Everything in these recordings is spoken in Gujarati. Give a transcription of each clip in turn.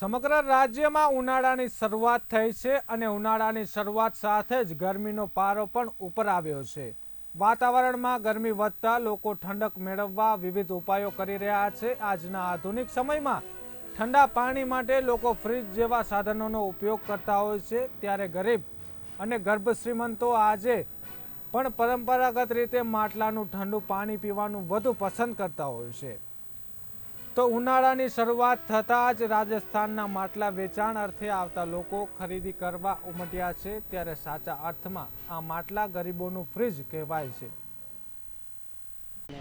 સમગ્ર રાજ્યમાં ઉનાળાની શરૂઆત થઈ છે અને ઉનાળાની શરૂઆત સાથે જ ગરમીનો પારો પણ ઉપર આવ્યો છે। વાતાવરણમાં ગરમી વધતા લોકો ઠંડક મેળવવા વિવિધ ઉપાયો કરી રહ્યા છે। આજના આધુનિક સમયમાં ઠંડા પાણી માટે લોકો ફ્રીજ જેવા સાધનોનો ઉપયોગ કરતા હોય છે, ત્યારે ગરીબ અને ગર્ભ શ્રીમંતો આજે પણ પરંપરાગત રીતે માટલાનું ઠંડુ પાણી પીવાનું વધુ પસંદ કરતા હોય છે। તો ઉનાળાની શરૂઆત થતાં જ રાજસ્થાનના માટલા વેચાણ અર્થે આવતા લોકો ખરીદી કરવા ઉમટ્યા છે, ત્યારે સાચા અર્થમાં આ માટલા ગરીબોનું ફ્રીજ કહેવાય છે।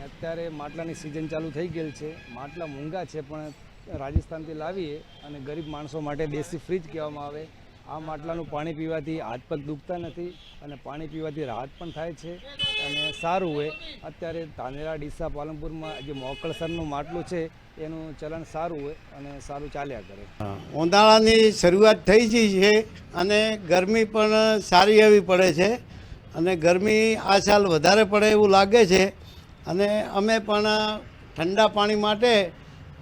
અત્યારે માટલાની સિઝન ચાલુ થઈ ગયેલ છે। માટલા મોંઘા છે, પણ રાજસ્થાનથી લાવીએ અને ગરીબ માણસો માટે દેશી ફ્રીજ કહેવામાં આવે। આ માટલાનું પાણી પીવાથી હાથ પગ દુખતા નથી અને પાણી પીવાથી રાહત પણ થાય છે અને સારું હોય। અત્યારે ધાનેરા, ડીસા, પાલનપુરમાં જે મોકળસરનું માટલું છે એનું ચલણ સારું હોય અને સારું ચાલ્યા કરે। ઉનાળાની શરૂઆત થઈ ગઈ છે અને ગરમી પણ સારી એવી પડે છે અને ગરમી આ સાલ વધારે પડે એવું લાગે છે અને અમે પણ ઠંડા પાણી માટે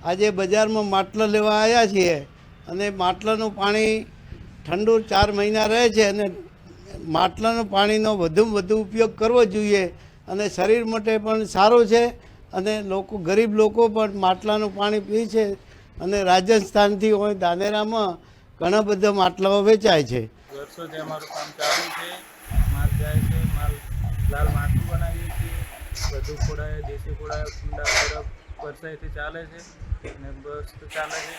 આજે બજારમાં માટલા લેવા આવ્યા છીએ અને માટલાનું પાણી ઠંડુ 4 મહિના રહે છે અને માટલાનું પાણીનો વધુમાં વધુ ઉપયોગ કરવો જોઈએ અને શરીર માટે પણ સારું છે અને લોકો ગરીબ લોકો પણ માટલાનું પાણી પી છે અને રાજસ્થાનથી હોય ધાનેરામાં ઘણા બધા માટલાઓ વેચાય છે। વર્ષોથી અમારું કામ ચાલુ છે। માલ જાય છે, માલ લાલ માટલું બનાવીએ છીએ, બધું ખોડાય, દેશી ખોડાય, કુંડા બરફ વરસાઈથી ચાલે છે અને બસ ચાલે છે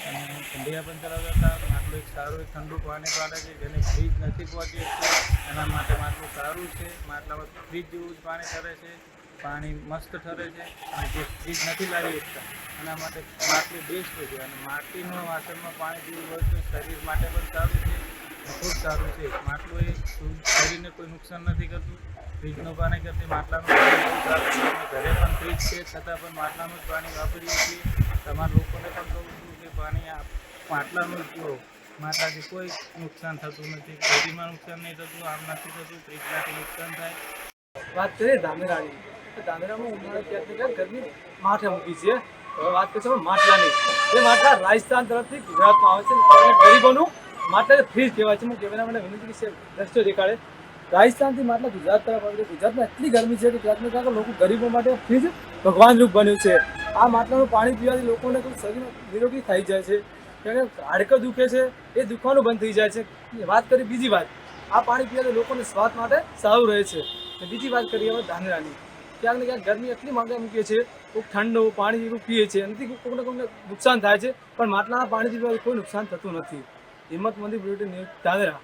અને ઠંડિયા પણ ચલાવતા હતા। માટલું એક સારું એક ઠંડુ પાણી પાડે છે, જેને ફ્રીજ નથી પહોંચી શકતું એના માટે માટલું સારું છે। માટલામાં ફ્રીજ જેવું જ પાણી ઠરે છે, પાણી મસ્ત ઠરે છે અને જે ફ્રીજ નથી લાવી શકતા એના માટે માટલું બેસ્ટ છે અને માટીનું વાસણમાં પાણી પીવું હોય તો શરીર માટે પણ સારું છે, ખૂબ સારું છે। માટલું એ શરીરને કોઈ નુકસાન નથી કરતું। ફ્રીજનું પાણી કરતી માટલાનું પાણી બહુ સારું છે। ઘરે પણ ફ્રીજ છે છતાં પણ માટલાનું જ પાણી વાપરીએ છીએ। તમારા લોકોને પણ કહું છું કે પાણી માટલાનું જ પીવો। માટલાથી કોઈ નુકસાન થતું નથી, શરીરમાં નુકસાન નહીં થતું, આમ નથી થતું, ફ્રીજમાંથી નુકસાન થાય। વાત કરીએ ધાનેરાની, તો ધાનેરામાં ઉનાળા ક્યાંક ગરમી માથે મૂકી છે। હવે વાત કરીશું માટલાની। જે માટલા રાજસ્થાન તરફથી ગુજરાતમાં આવે છે અને ગરીબોનું માટલા ફ્રીજ કહેવાય છે। હું કહેવાના માટે વિનંતી છે દ્રશ્યો દેખાડે। રાજસ્થાનથી માટલા ગુજરાત તરફ આવે છે। ગુજરાતમાં એટલી ગરમી છે કે ક્યાંક ને ક્યાંક લોકો ગરીબો માટે ફ્રીજ ભગવાન રૂપ બન્યું છે। આ માટલાનું પાણી પીવાથી લોકોને કોઈ શરીર નિરોગી થઈ જાય છે, કારણ કે હાડકં દુખે છે એ દુખવાનું બંધ થઈ જાય છે। વાત કરી બીજી વાત, આ પાણી પીવાથી લોકોને સ્વાસ્થ્ય માટે સારું રહે છે। બીજી વાત કરીએ હવે ધાનેરાની, ક્યાંક ને ક્યાંક ગરમી એટલી માંગે મૂકીએ છીએ, કોઈ ઠંડુ પાણી એવું પીએ છીએ, નથી કોઈને કોઈને નુકસાન થાય છે, પણ માટલાના પાણીથી કોઈ નુકસાન થતું નથી। હિંમત મંદી ધાનેરા।